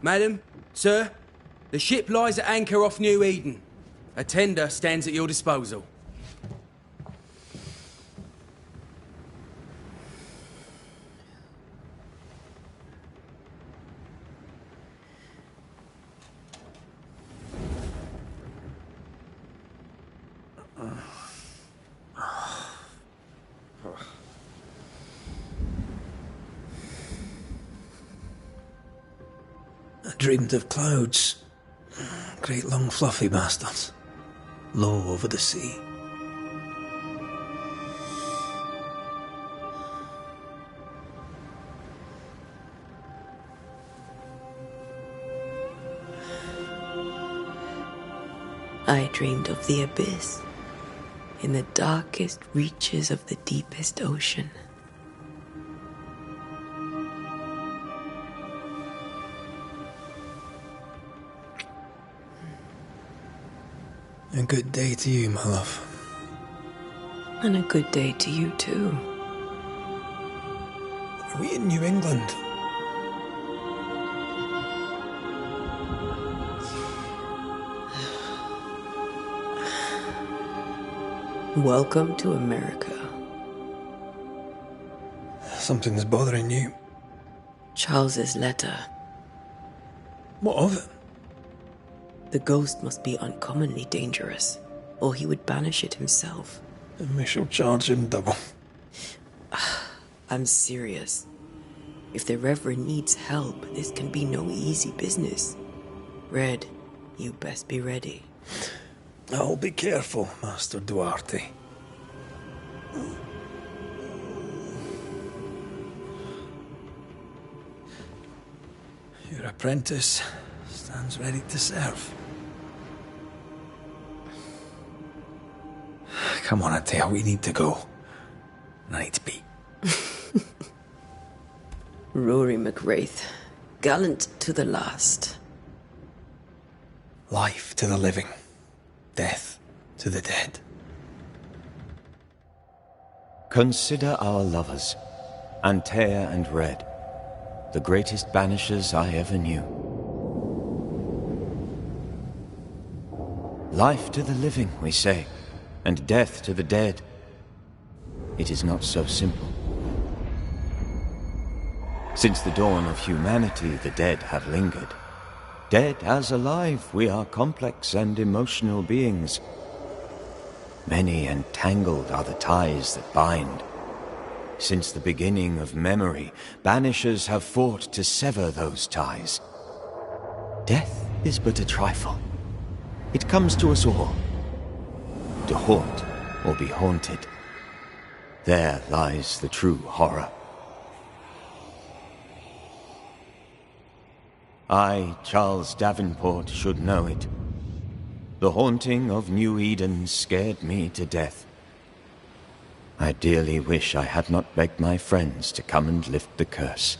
Madam, sir, the ship lies at anchor off New Eden. A tender stands at your disposal. I dreamed of clouds. Great long fluffy bastards. Low over the sea. I dreamed of the abyss, in the darkest reaches of the deepest ocean. A good day to you, my love. And a good day to you, too. Are we in New England? Welcome to America. Something's bothering you. Charles's letter. What of it? The ghost must be uncommonly dangerous, or he would banish it himself. And we shall charge him double. I'm serious. If the Reverend needs help, this can be no easy business. Red, you best be ready. I'll be careful, Master Duarte. Your apprentice stands ready to serve. Come on, Atea, we need to go. I need to be. Rory McWraith, gallant to the last. Life to the living, death to the dead. Consider our lovers, Antea and Red, the greatest banishers I ever knew. Life to the living, we say, and death to the dead. It is not so simple. Since the dawn of humanity, the dead have lingered. Dead as alive, we are complex and emotional beings. Many and tangled are the ties that bind. Since the beginning of memory, banishers have fought to sever those ties. Death is but a trifle. It comes to us all. To haunt or be haunted. There lies the true horror. I, Charles Davenport, should know it. The haunting of New Eden scared me to death. I dearly wish I had not begged my friends to come and lift the curse.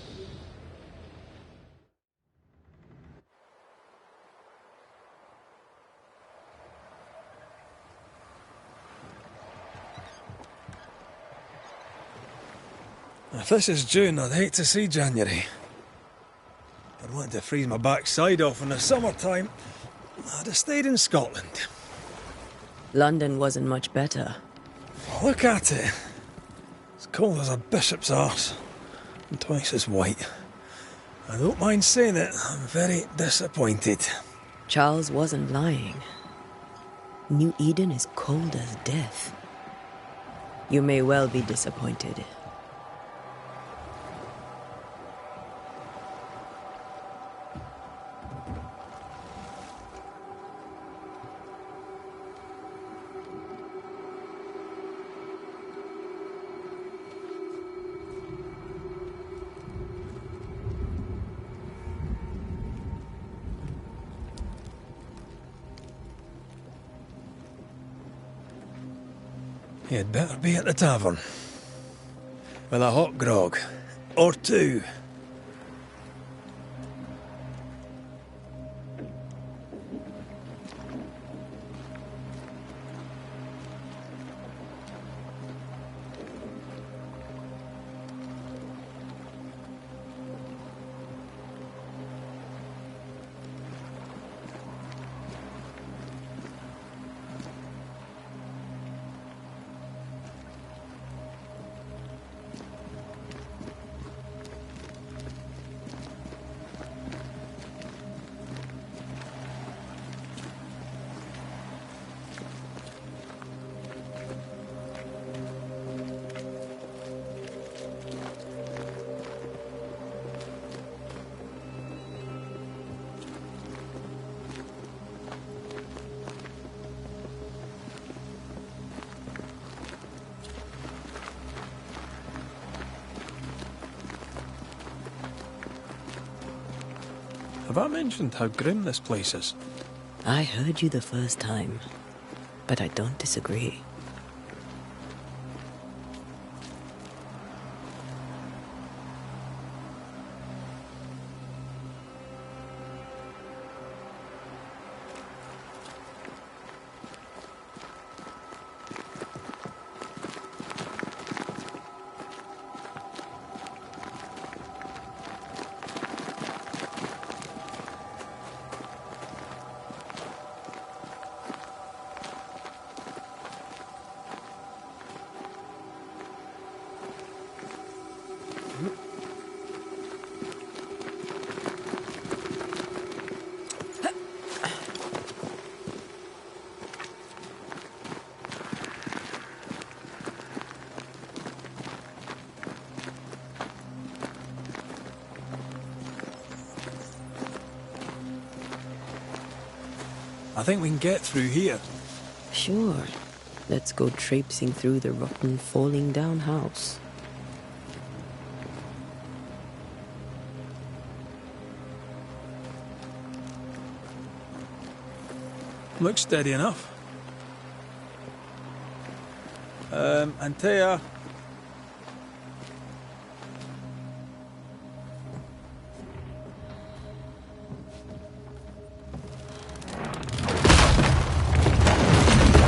If this is June, I'd hate to see January. I'd want to freeze my backside off in the summertime. I'd have stayed in Scotland. London wasn't much better. Look at it. It's cold as a bishop's arse. And twice as white. I don't mind saying it, I'm very disappointed. Charles wasn't lying. New Eden is cold as death. You may well be disappointed. You'd better be at the tavern. With a hot grog. Or two. Have I mentioned how grim this place is? I heard you the first time, but I don't disagree. I think we can get through here. Sure. Let's go traipsing through the rotten, falling down house. Looks steady enough. Antea.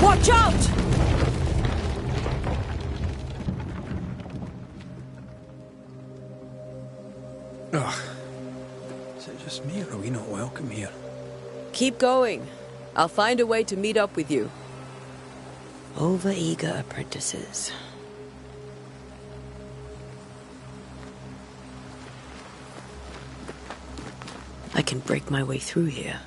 Watch out! Ugh. Is it just me, or are we not welcome here? Keep going. I'll find a way to meet up with you. Overeager apprentices. I can break my way through here.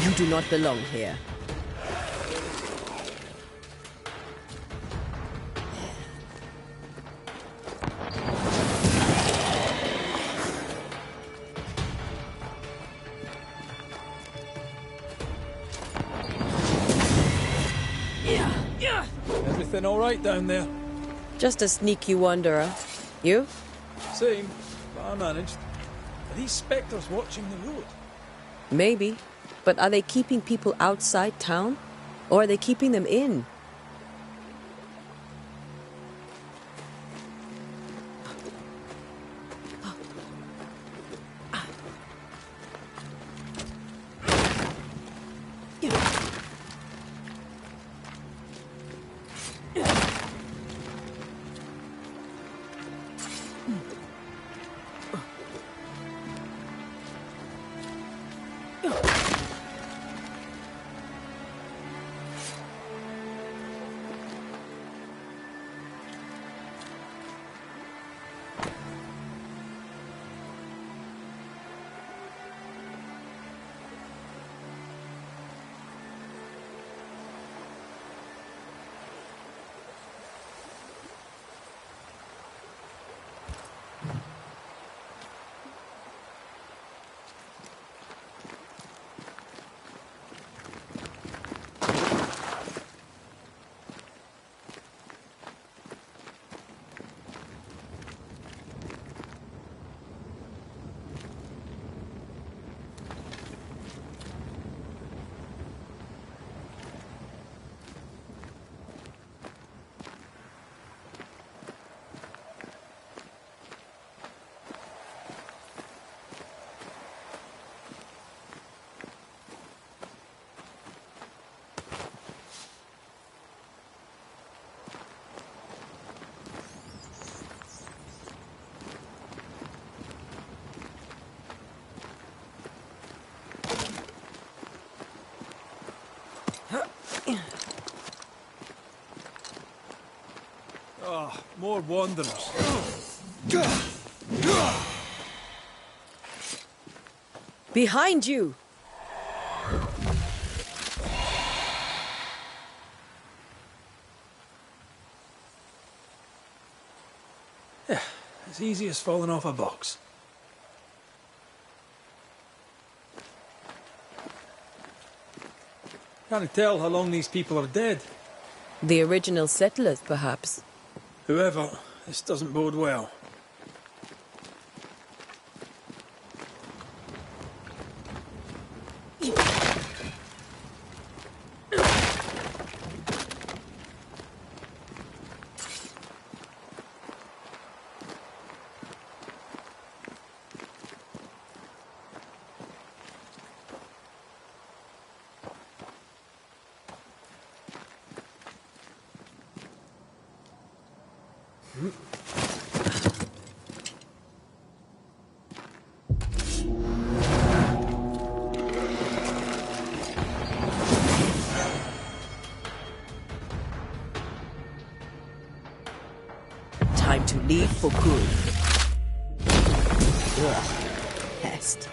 You do not belong here. Everything all right down there? Just a sneaky wanderer. You? Same, but I managed. Are these spectres watching the road? Maybe. But are they keeping people outside town? Or are they keeping them in? more wanderers. Behind you! Yeah, as easy as falling off a box. Can't tell how long these people are dead. The original settlers, perhaps. Whoever, this doesn't bode well. Time to leave for good. Ugh. Pest.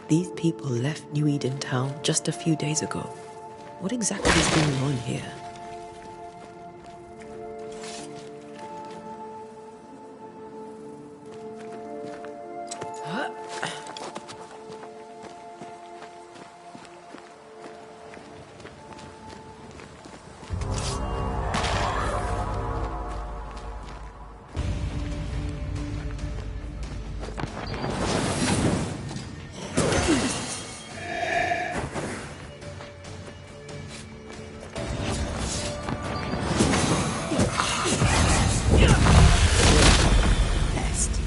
These people left New Eden town just a few days ago. What exactly is going on here? Pest.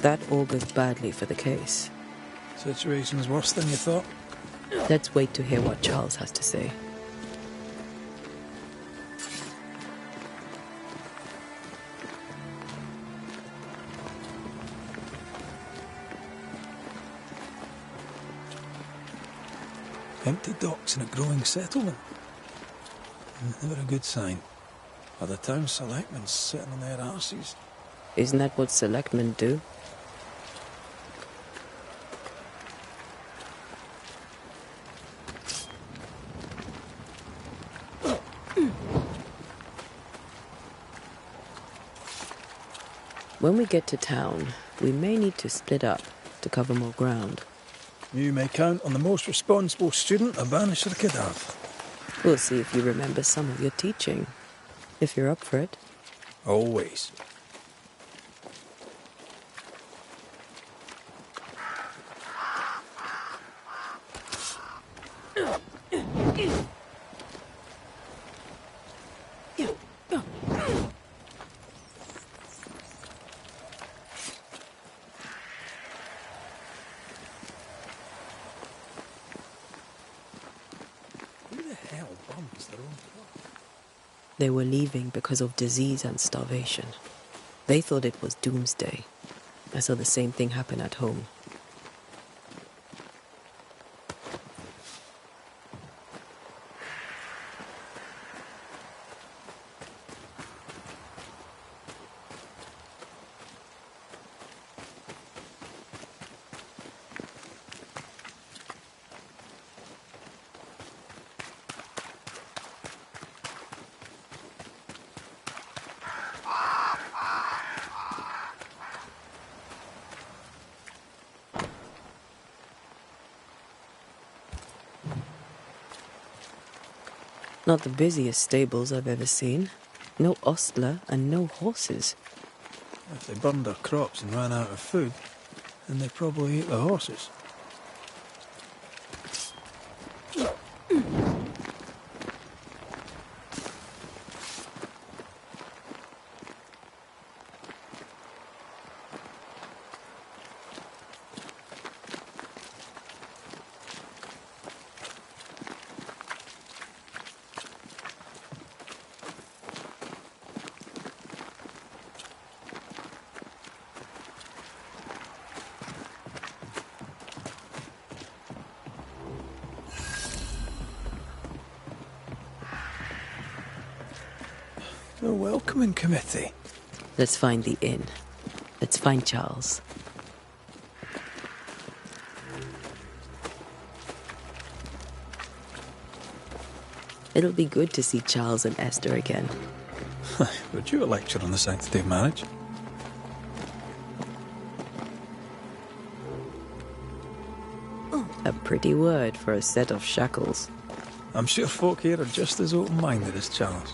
That augurs badly for the case. Situation's worse than you thought. Let's wait to hear what Charles has to say. Empty docks in a growing settlement. Never a good sign. Are the town selectmen sitting on their arses? Isn't that what selectmen do? When we get to town, we may need to split up to cover more ground. You may count on the most responsible student a Banisher could have. We'll see if you remember some of your teaching, if you're up for it. Always. It's their own fault. They were leaving because of disease and starvation. They thought it was doomsday. I saw the same thing happen at home. Not the busiest stables I've ever seen. No ostler and no horses. If they burned their crops and ran out of food, then they probably ate the horses. The welcoming committee. Let's find the inn. Let's find Charles. It'll be good to see Charles and Esther again. Would you a lecture on the sanctity of marriage? A pretty word for a set of shackles. I'm sure folk here are just as open-minded as Charles.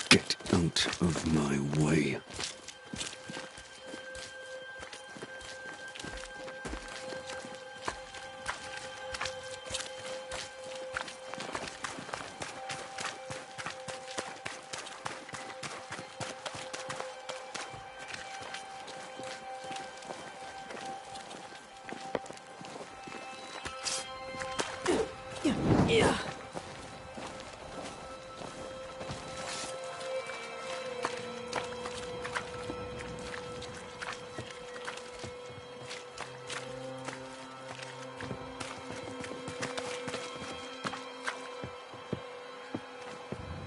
Get out of my way. Yeah.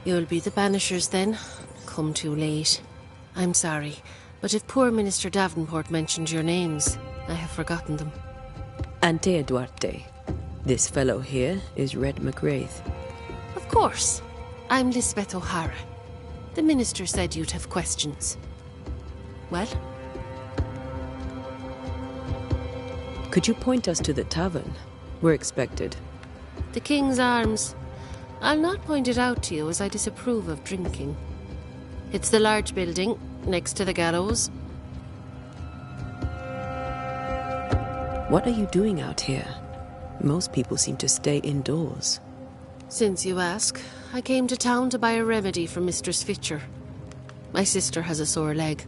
You'll be the Banishers then. Come too late. I'm sorry, but if poor Minister Davenport mentioned your names, I have forgotten them. Antea Duarte. This fellow here is Red McWraith. Of course. I'm Lisbeth O'Hara. The minister said you'd have questions. Well? Could you point us to the tavern? We're expected. The King's Arms. I'll not point it out to you as I disapprove of drinking. It's the large building, next to the gallows. What are you doing out here? Most people seem to stay indoors. Since you ask, I came to town to buy a remedy for Mistress Fitcher. My sister has a sore leg.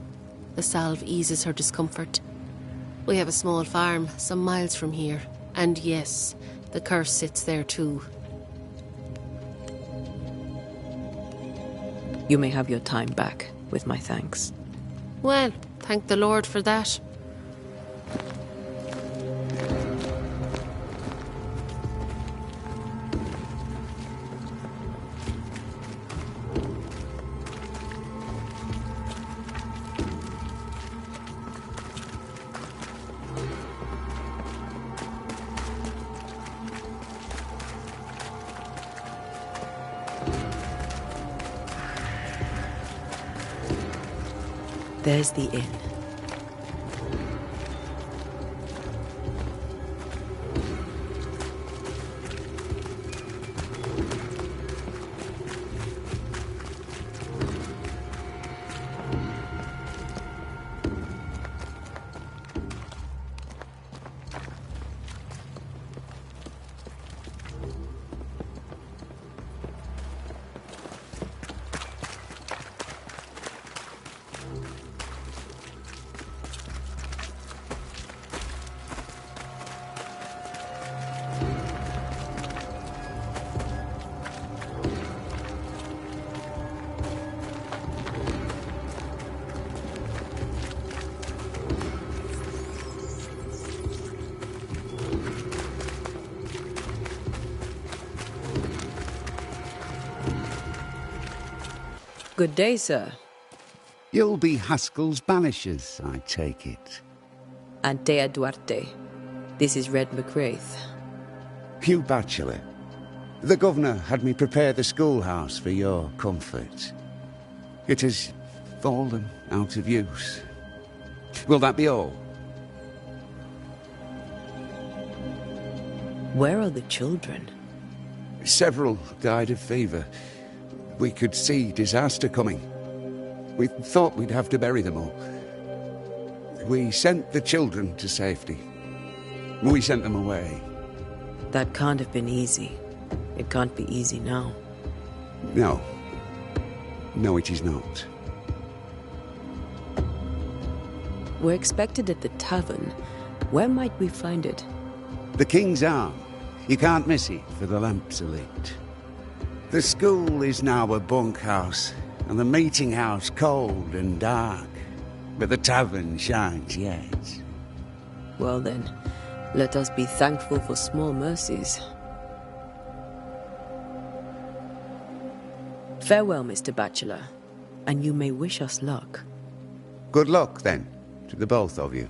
The salve eases her discomfort. We have a small farm, some miles from here. And yes, the curse sits there too. You may have your time back, with my thanks. Well, thank the Lord for that. There's the inn. Good day, sir. You'll be Haskell's Banishers, I take it. Antea Duarte. This is Red McWraith. Hugh Bachelor. The governor had me prepare the schoolhouse for your comfort. It has fallen out of use. Will that be all? Where are the children? Several died of fever. We could see disaster coming. We thought we'd have to bury them all. We sent the children to safety. We sent them away. That can't have been easy. It can't be easy now. No. No, it is not. We're expected at the tavern. Where might we find it? The King's Arm. You can't miss it, for the lamps are lit. The school is now a bunkhouse, and the meeting house cold and dark. But the tavern shines yet. Well then, let us be thankful for small mercies. Farewell, Mr. Bachelor, and you may wish us luck. Good luck, then, to the both of you.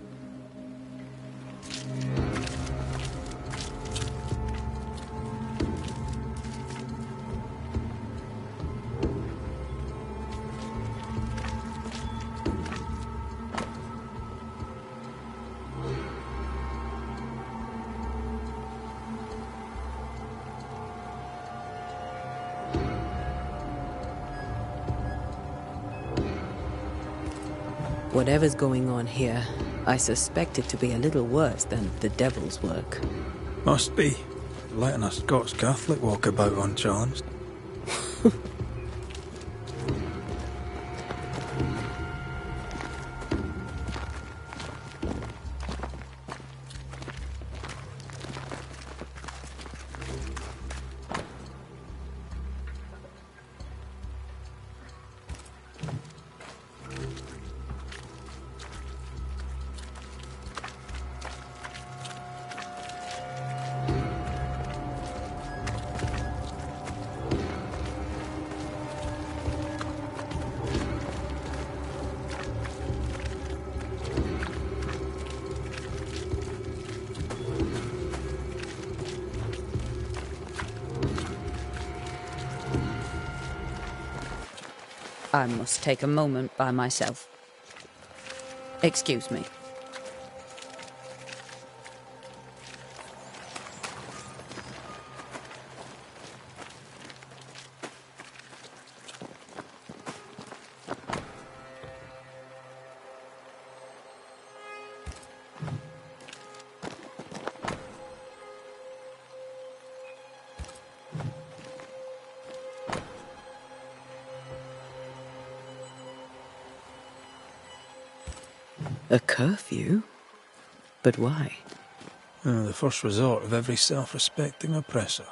Whatever's going on here, I suspect it to be a little worse than the devil's work. Must be. Letting a Scots Catholic walk about unchallenged. I must take a moment by myself. Excuse me. A curfew? But why? The first resort of every self-respecting oppressor.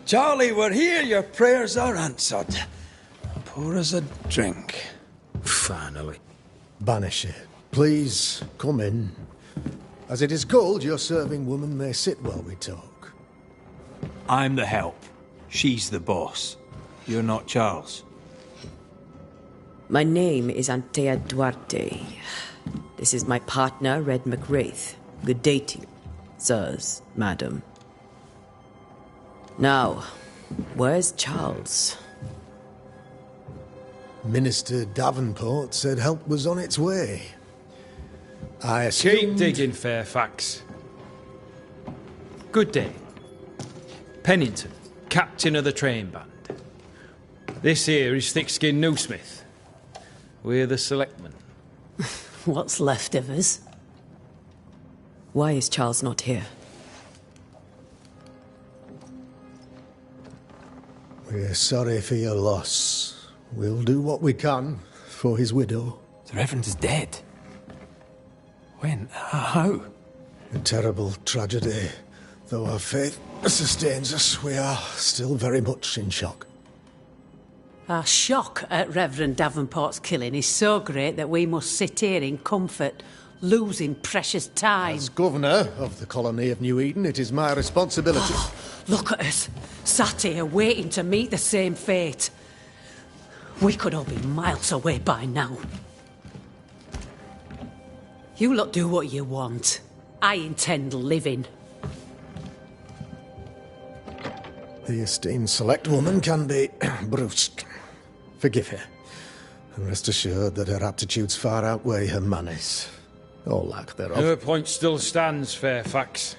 Charlie, we're here. Your prayers are answered. Pour us a drink. Finally. Banisher, please come in. As it is cold, your serving woman may sit while we talk. I'm the help. She's the boss. You're not Charles. My name is Antea Duarte. This is my partner, Red McWraith. Good day to you, sirs, madam. Now, where's Charles? Minister Davenport said help was on its way. I Keep assumed... digging, Fairfax. Good day. Pennington, captain of the train band. This here is Thickskin Newsmith. We're the selectmen. What's left of us? Why is Charles not here? We're sorry for your loss. We'll do what we can for his widow. The Reverend is dead. When? How? A terrible tragedy. Though our faith sustains us, we are still very much in shock. Our shock at Reverend Davenport's killing is so great that we must sit here in comfort, losing precious time. As governor of the colony of New Eden, it is my responsibility... Look at us, sat here waiting to meet the same fate. We could all be miles away by now. You lot do what you want. I intend living. The esteemed select woman can be brusque. Forgive her. And rest assured that her aptitudes far outweigh her manners. Or lack thereof. Her point still stands, Fairfax.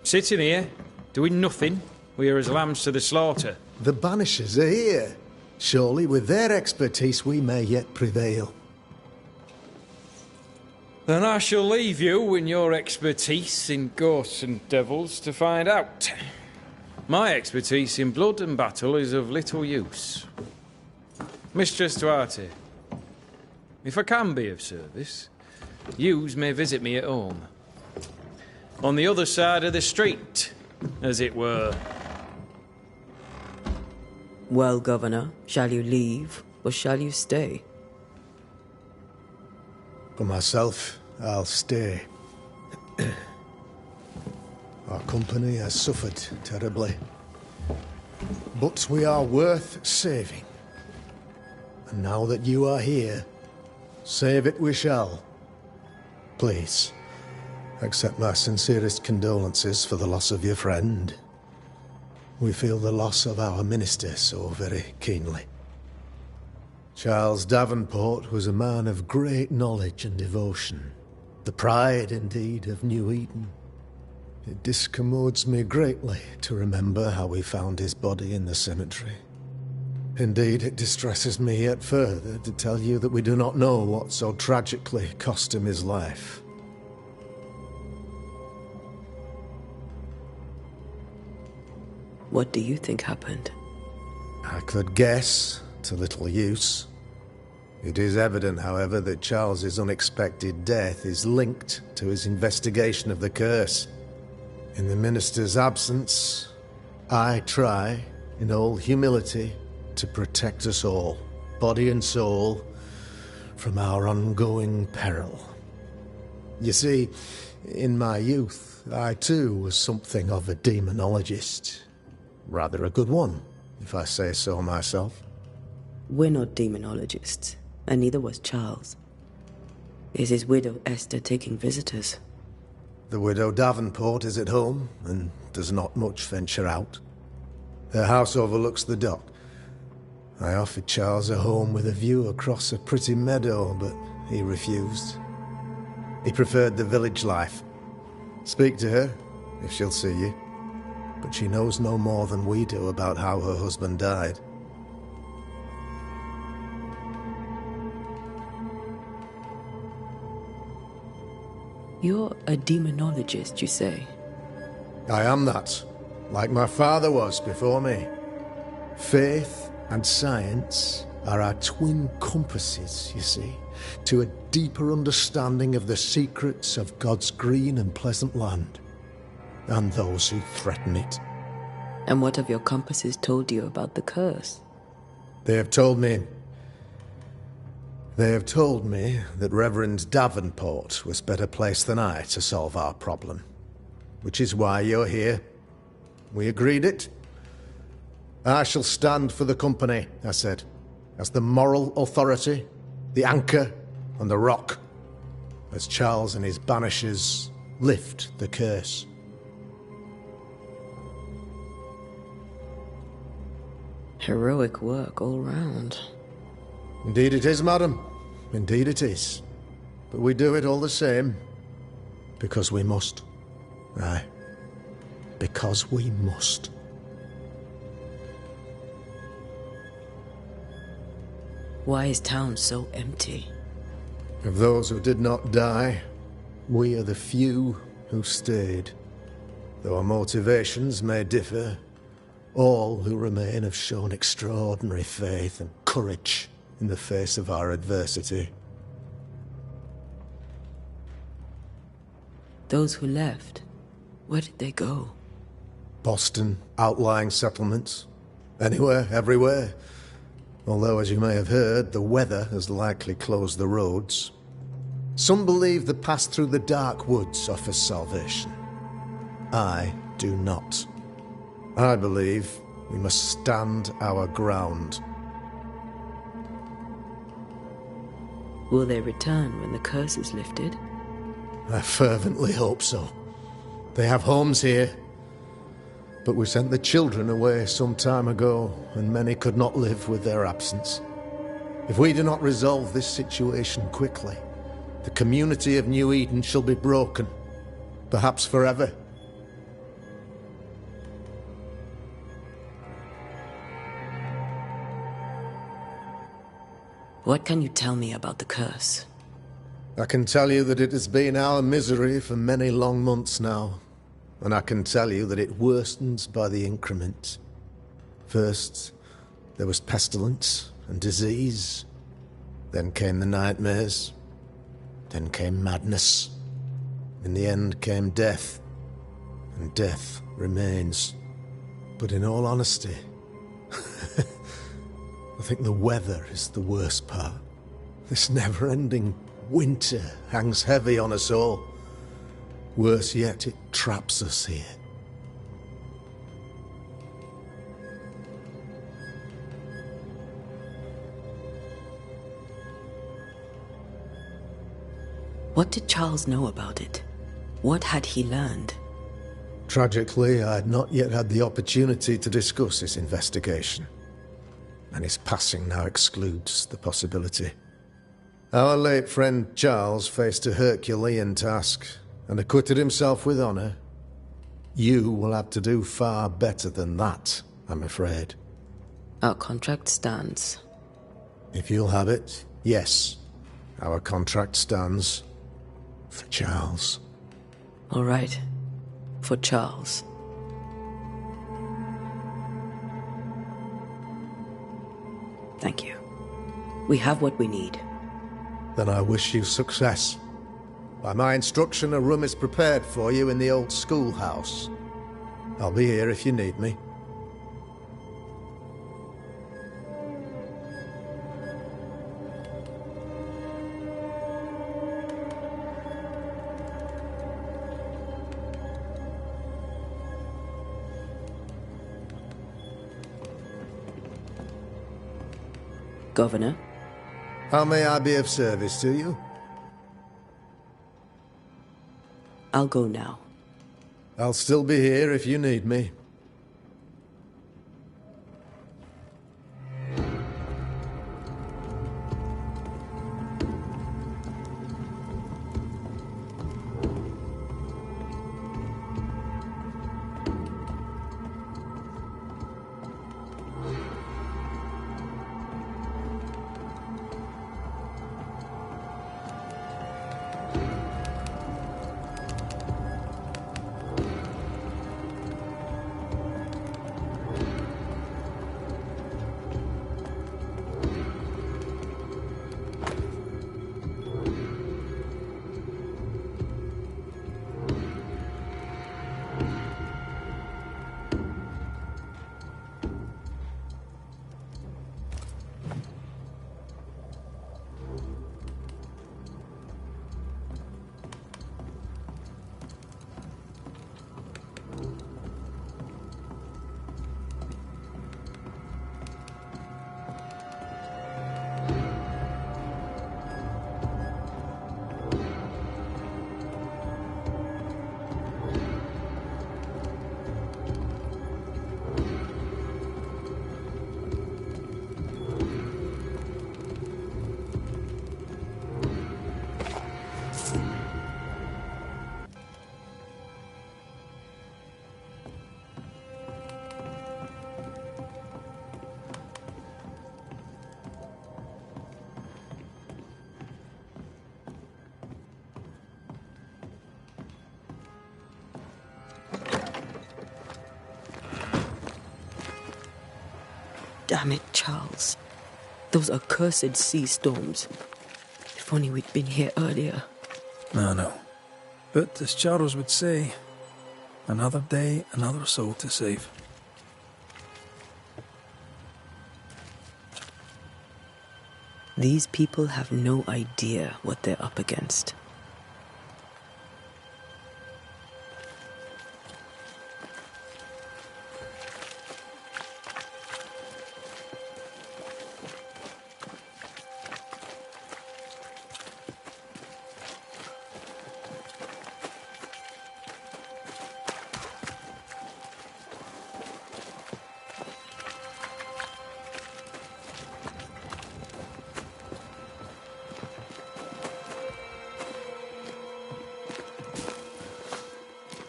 Sitting here, doing nothing, we are as lambs to the slaughter. The Banishers are here. Surely with their expertise we may yet prevail. Then I shall leave you in your expertise in ghosts and devils to find out. My expertise in blood and battle is of little use. Mistress Duarte, if I can be of service, yous may visit me at home. On the other side of the street, as it were. Well, Governor, shall you leave or shall you stay? For myself, I'll stay. Our company has suffered terribly. But we are worth saving. And now that you are here, save it we shall. Please, accept my sincerest condolences for the loss of your friend. We feel the loss of our minister so very keenly. Charles Davenport was a man of great knowledge and devotion. The pride, indeed, of New Eden. It discommodes me greatly to remember how we found his body in the cemetery. Indeed, it distresses me yet further to tell you that we do not know what so tragically cost him his life. What do you think happened? I could guess, to little use. It is evident, however, that Charles's unexpected death is linked to his investigation of the curse. In the minister's absence, I try, in all humility, to protect us all, body and soul, from our ongoing peril. You see, in my youth, I too was something of a demonologist. Rather a good one, if I say so myself. We're not demonologists, and neither was Charles. Is his widow Esther taking visitors? The widow Davenport is at home, and does not much venture out. Her house overlooks the dock. I offered Charles a home with a view across a pretty meadow, but he refused. He preferred the village life. Speak to her, if she'll see you. But she knows no more than we do about how her husband died. You're a demonologist, you say? I am that, like my father was before me. Faith and science are our twin compasses, you see, to a deeper understanding of the secrets of God's green and pleasant land, and those who threaten it. And what have your compasses told you about the curse? They have told me that Reverend Davenport was better placed than I to solve our problem. Which is why you're here. We agreed it. I shall stand for the company, I said, as the moral authority, the anchor, and the rock, as Charles and his Banishers lift the curse. Heroic work all round. Indeed it is, madam. Indeed it is. But we do it all the same. Because we must. Aye. Because we must. Why is town so empty? Of those who did not die, we are the few who stayed. Though our motivations may differ, all who remain have shown extraordinary faith and courage in the face of our adversity. Those who left, where did they go? Boston, outlying settlements. Anywhere, everywhere. Although, as you may have heard, the weather has likely closed the roads. Some believe the path through the dark woods offers salvation. I do not. I believe we must stand our ground. Will they return when the curse is lifted? I fervently hope so. They have homes here. But we sent the children away some time ago, and many could not live with their absence. If we do not resolve this situation quickly, the community of New Eden shall be broken, perhaps forever. What can you tell me about the curse? I can tell you that it has been our misery for many long months now. And I can tell you that it worsens by the increment. First, there was pestilence and disease. Then came the nightmares. Then came madness. In the end came death. And death remains. But in all honesty, I think the weather is the worst part. This never-ending winter hangs heavy on us all. Worse yet, it traps us here. What did Charles know about it? What had he learned? Tragically, I had not yet had the opportunity to discuss his investigation. And his passing now excludes the possibility. Our late friend Charles faced a Herculean task and acquitted himself with honor. You will have to do far better than that, I'm afraid. Our contract stands. If you'll have it, yes. Our contract stands. For Charles. All right. For Charles. Thank you. We have what we need. Then I wish you success. By my instruction, a room is prepared for you in the old schoolhouse. I'll be here if you need me. Governor? How may I be of service to you? I'll go now. I'll still be here if you need me. Damn it, Charles. Those accursed sea storms. If only we'd been here earlier. No. But as Charles would say, another day, another soul to save. These people have no idea what they're up against.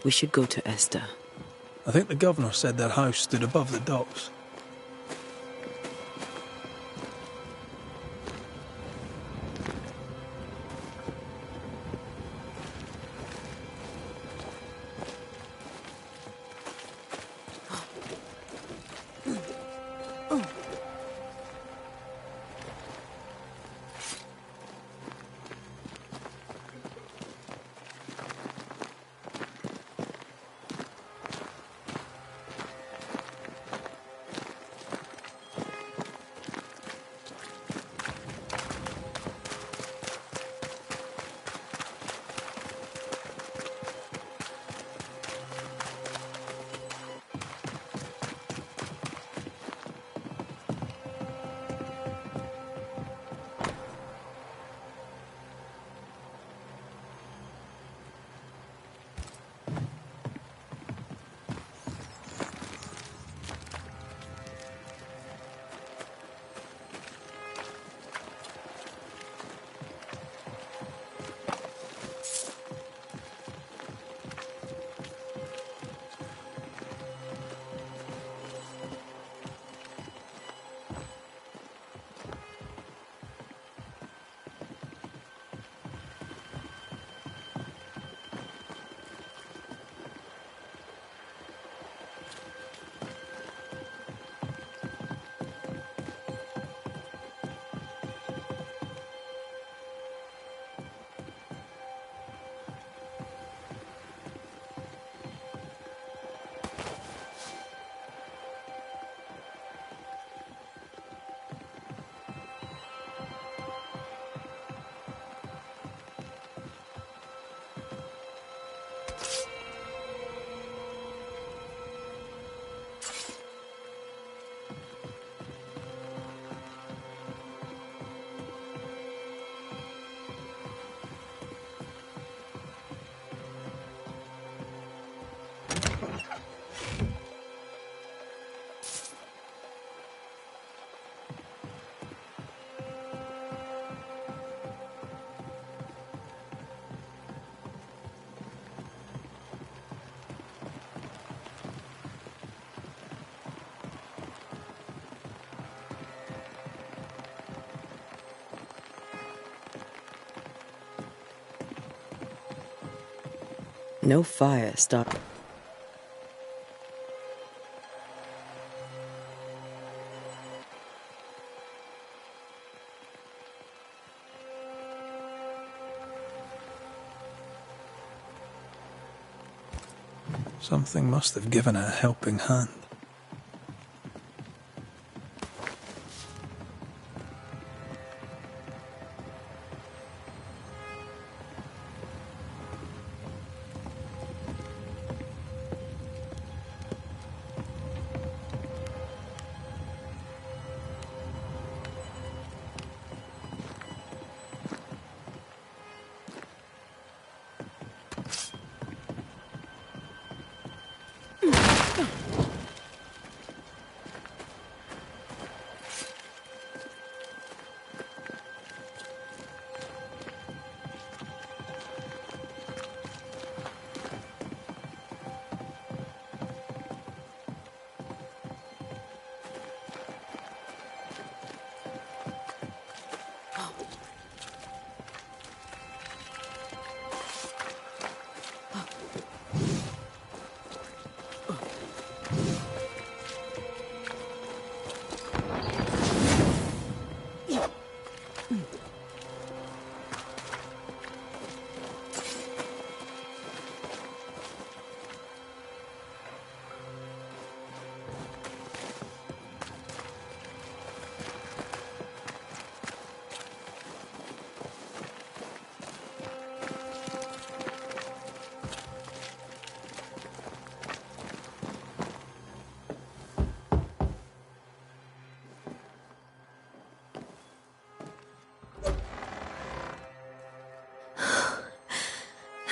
We should go to Esther. I think the governor said their house stood above the docks. No fire stopped. Something must have given it a helping hand.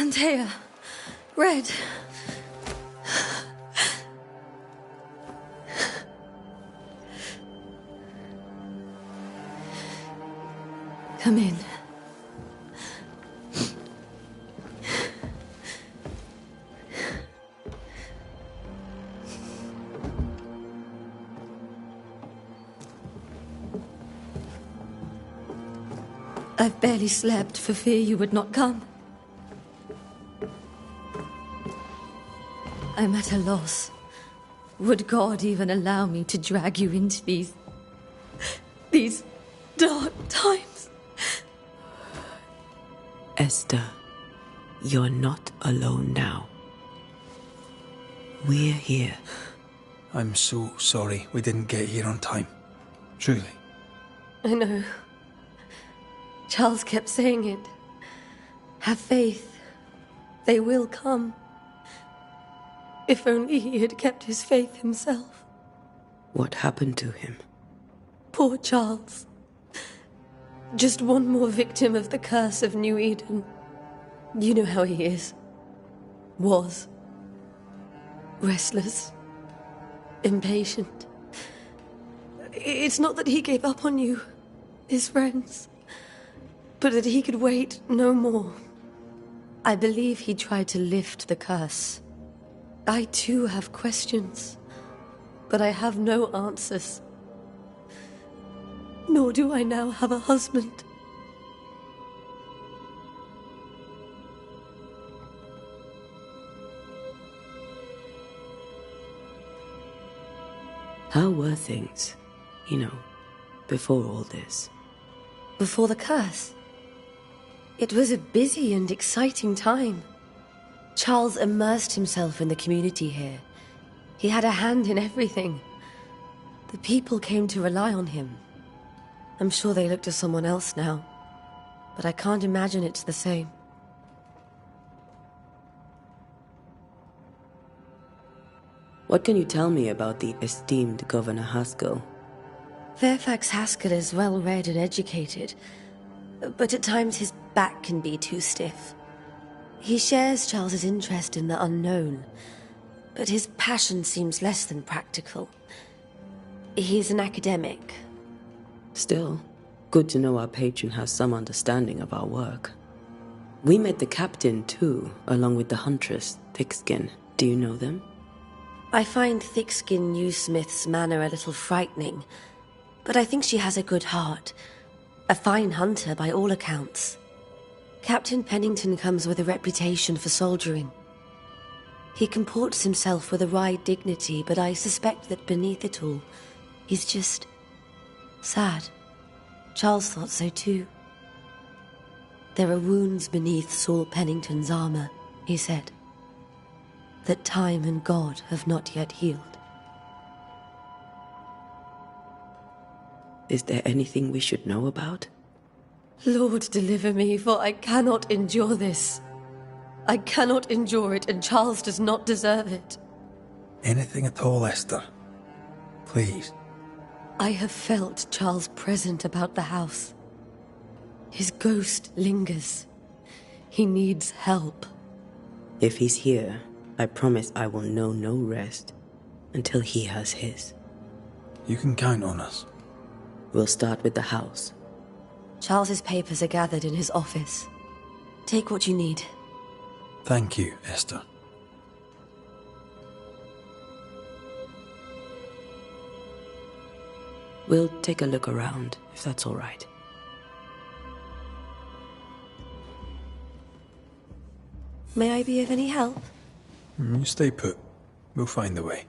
Antea. Red. Come in. I've barely slept for fear you would not come. I'm at a loss. Would God even allow me to drag you into these dark times? Esther, you're not alone now. We're here. I'm so sorry we didn't get here on time. Truly. I know. Charles kept saying it. Have faith. They will come. If only he had kept his faith himself. What happened to him? Poor Charles. Just one more victim of the curse of New Eden. You know how he is. Was. Restless. Impatient. It's not that he gave up on you, his friends, but that he could wait no more. I believe he tried to lift the curse. I too have questions, but I have no answers. Nor do I now have a husband. How were things, before all this? Before the curse? It was a busy and exciting time. Charles immersed himself in the community here. He had a hand in everything. The people came to rely on him. I'm sure they look to someone else now, but I can't imagine it's the same. What can you tell me about the esteemed Governor Haskell? Fairfax Haskell is well-read and educated, but at times his back can be too stiff. He shares Charles's interest in the unknown, but his passion seems less than practical. He's an academic. Still, good to know our patron has some understanding of our work. We met the captain, too, along with the huntress, Thickskin. Do you know them? I find Thickskin Newsmith's manner a little frightening, but I think she has a good heart. A fine hunter by all accounts. Captain Pennington comes with a reputation for soldiering. He comports himself with a wry dignity, but I suspect that beneath it all, he's just sad. Charles thought so too. There are wounds beneath Saul Pennington's armor, he said, that time and God have not yet healed. Is there anything we should know about? Lord, deliver me, for I cannot endure this. I cannot endure it, and Charles does not deserve it. Anything at all, Esther. Please. I have felt Charles present about the house. His ghost lingers. He needs help. If he's here, I promise I will know no rest until he has his. You can count on us. We'll start with the house. Charles's papers are gathered in his office. Take what you need. Thank you, Esther. We'll take a look around, if that's all right. May I be of any help? You stay put. We'll find the way.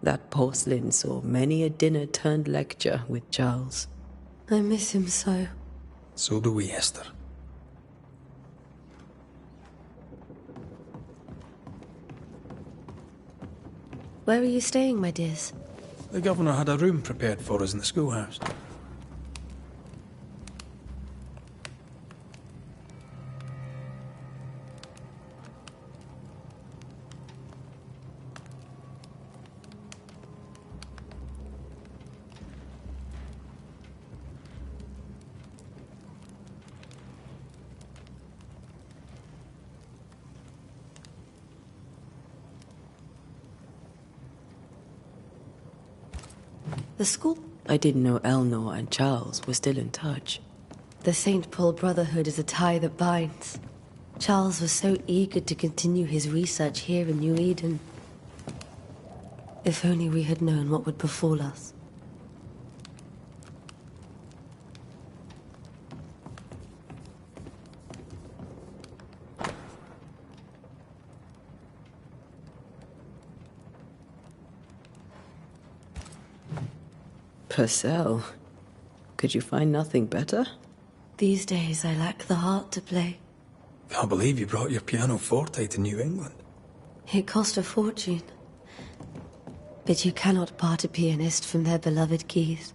That porcelain saw many a dinner-turned-lecture with Charles. I miss him so. So do we, Esther. Where are you staying, my dears? The governor had a room prepared for us in the schoolhouse. The school? I didn't know Eleanor and Charles were still in touch. The St. Paul Brotherhood is a tie that binds. Charles was so eager to continue his research here in New Eden. If only we had known what would befall us. Purcell. Could you find nothing better? These days I lack the heart to play. Can't believe you brought your pianoforte to New England. It cost a fortune. But you cannot part a pianist from their beloved keys.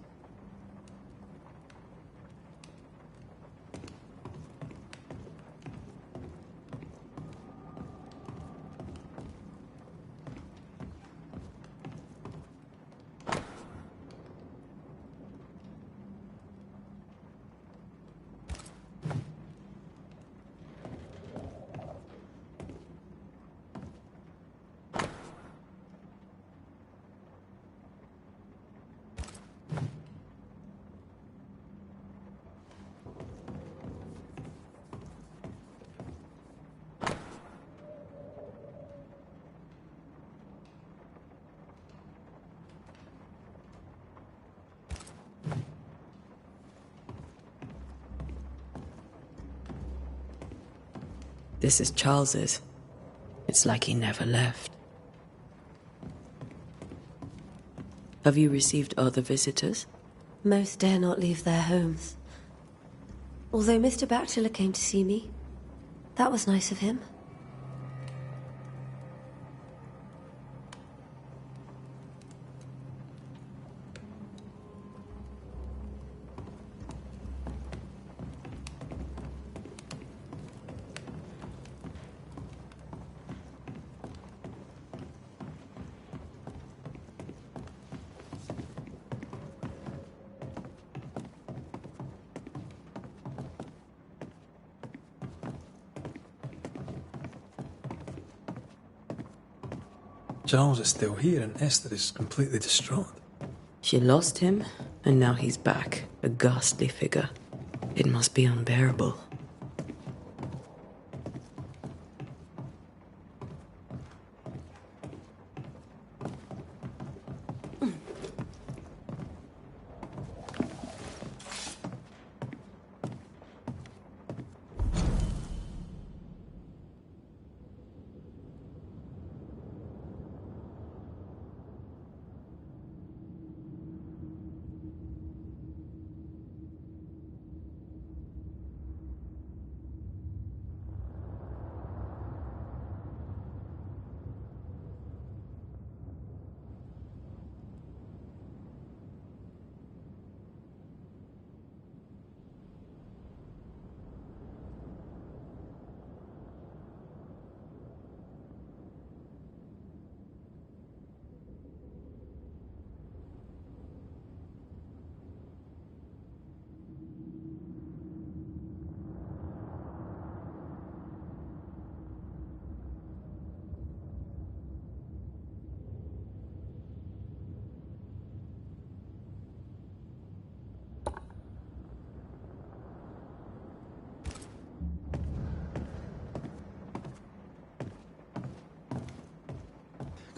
This is Charles's. It's like he never left. Have you received other visitors? Most dare not leave their homes. Although Mr. Bachelor came to see me. That was nice of him. Charles is still here and Esther is completely distraught. She lost him, and now he's back, a ghastly figure. It must be unbearable.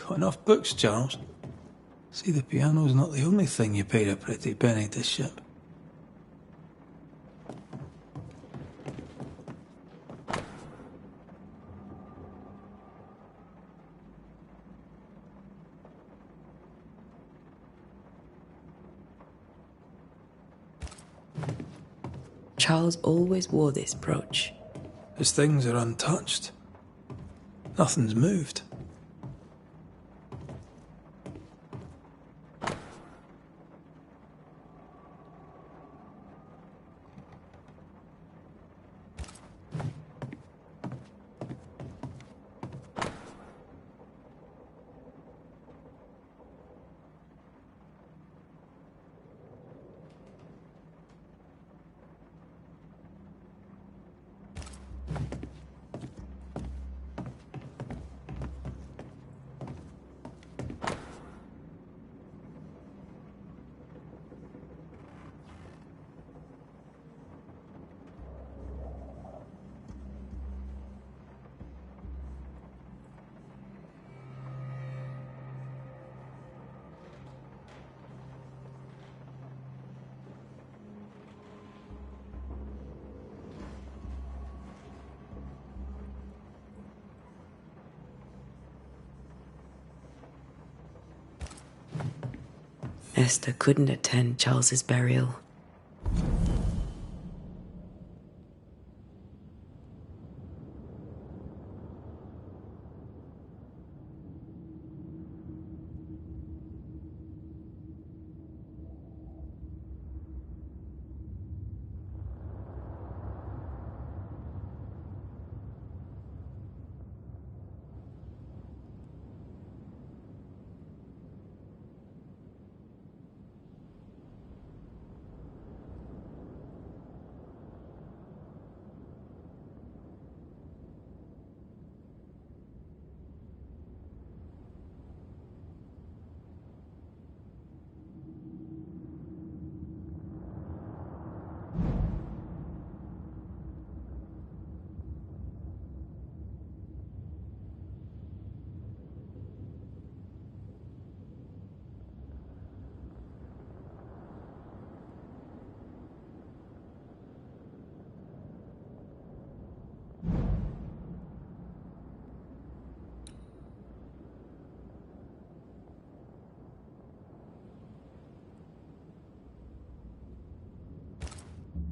Got enough books, Charles? See, the piano's not the only thing you paid a pretty penny to ship. Charles always wore this brooch. His things are untouched. Nothing's moved. Esther couldn't attend Charles's burial.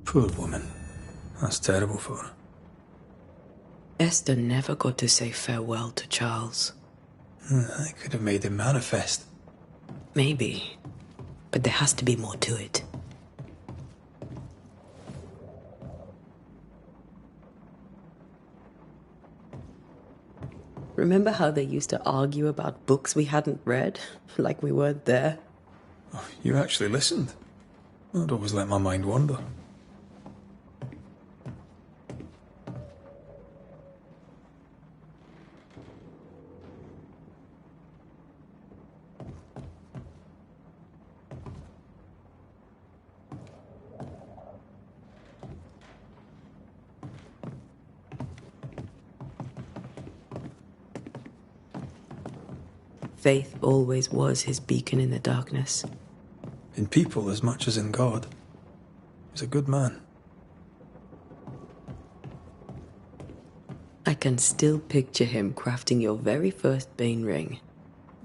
Poor woman. That's terrible for her. Esther never got to say farewell to Charles. I could have made him manifest. Maybe. But there has to be more to it. Remember how they used to argue about books we hadn't read? Like we weren't there? Oh, you actually listened. I'd always let my mind wander. Faith always was his beacon in the darkness. In people as much as in God. He's a good man. I can still picture him crafting your very first Bane ring.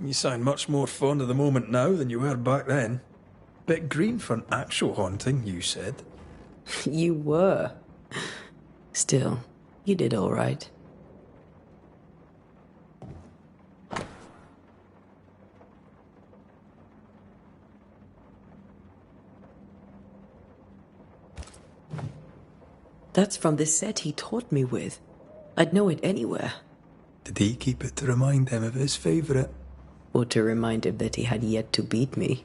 You sound much more fond of the moment now than you were back then. Bit green for an actual haunting, you said. You were. Still, you did all right. That's from the set he taught me with. I'd know it anywhere. Did he keep it to remind him of his favourite? Or to remind him that he had yet to beat me.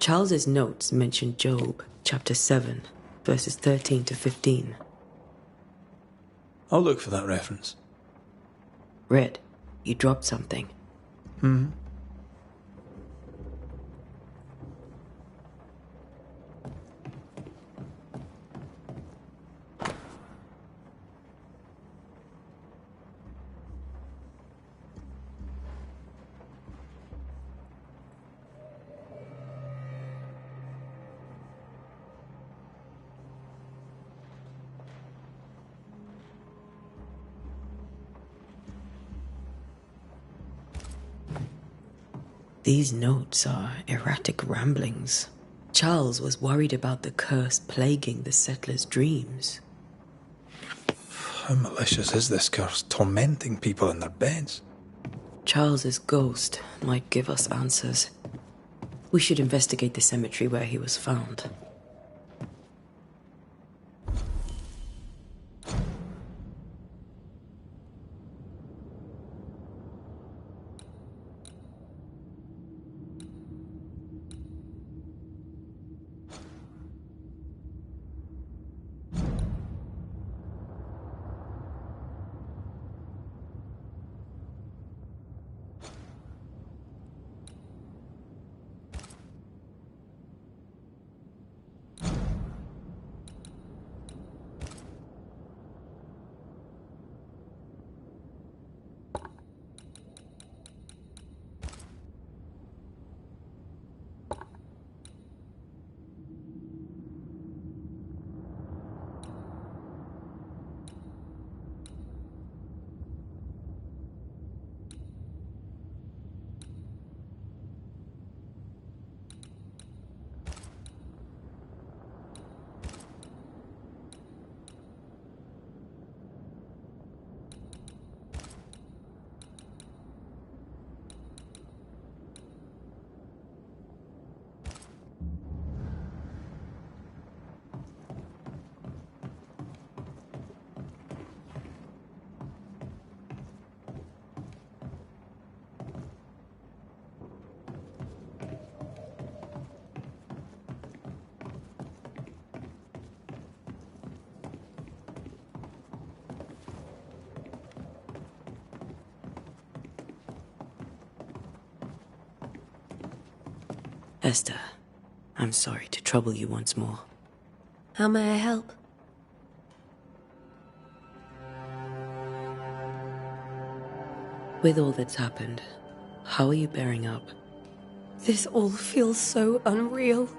Charles's notes mention Job, chapter 7, verses 13 to 15. I'll look for that reference. Red, you dropped something. These notes are erratic ramblings. Charles was worried about the curse plaguing the settlers' dreams. How malicious is this curse, tormenting people in their beds? Charles's ghost might give us answers. We should investigate the cemetery where he was found. Esther, I'm sorry to trouble you once more. How may I help? With all that's happened, how are you bearing up? This all feels so unreal.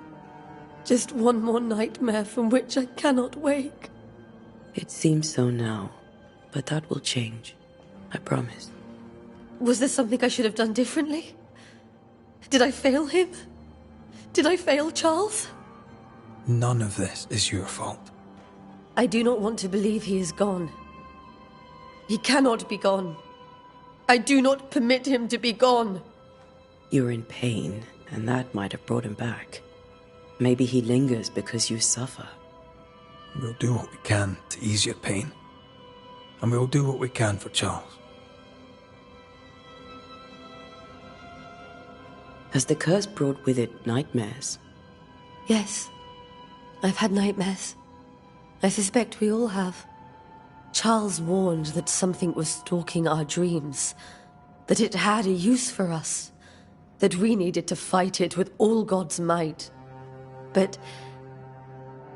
Just one more nightmare from which I cannot wake. It seems so now, but that will change. I promise. Was there something I should have done differently? Did I fail him? Did I fail Charles? None of this is your fault. I do not want to believe he is gone. He cannot be gone. I do not permit him to be gone. You're in pain, and that might have brought him back. Maybe he lingers because you suffer. We'll do what we can to ease your pain. And we'll do what we can for Charles. Has the curse brought with it nightmares? Yes. I've had nightmares. I suspect we all have. Charles warned that something was stalking our dreams, that it had a use for us, that we needed to fight it with all God's might. But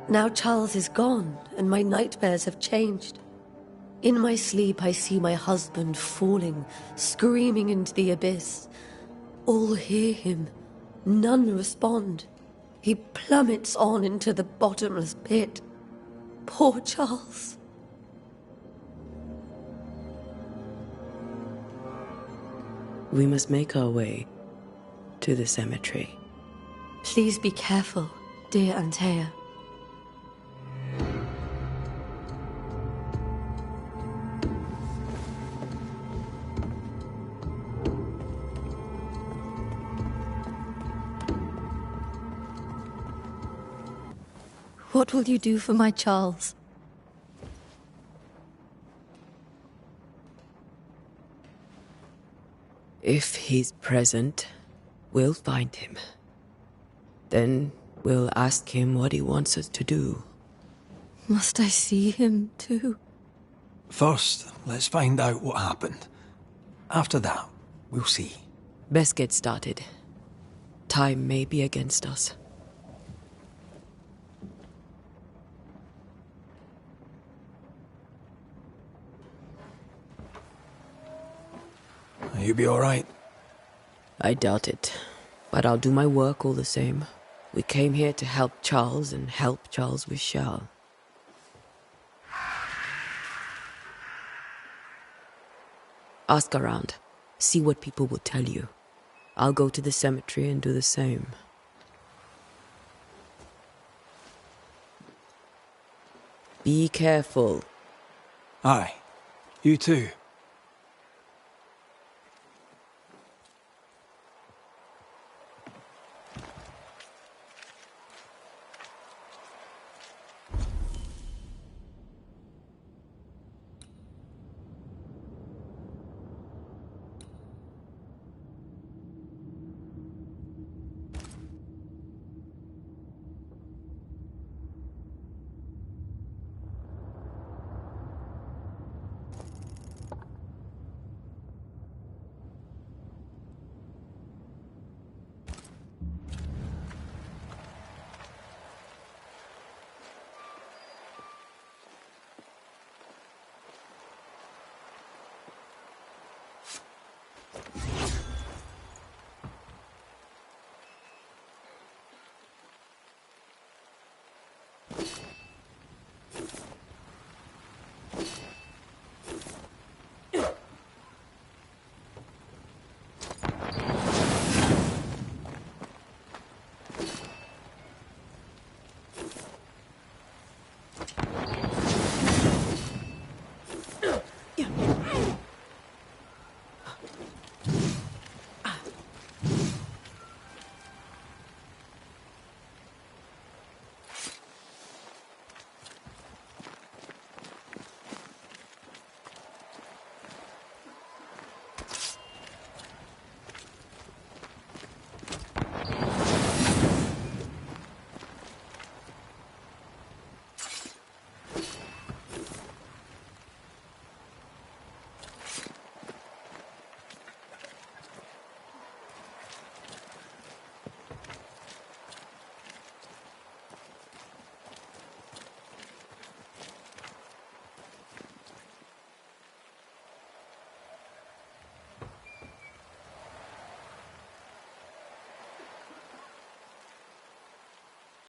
now Charles is gone, and my nightmares have changed. In my sleep, I see my husband falling, screaming into the abyss. All hear him. None respond. He plummets on into the bottomless pit. Poor Charles. We must make our way to the cemetery. Please be careful, dear Antea. What will you do for my Charles? If he's present, we'll find him. Then we'll ask him what he wants us to do. Must I see him too? First, let's find out what happened. After that, we'll see. Best get started. Time may be against us. You be alright? I doubt it. But I'll do my work all the same. We came here to help Charles, and help Charles we shall. Ask around. See what people will tell you. I'll go to the cemetery and do the same. Be careful. Aye. You too.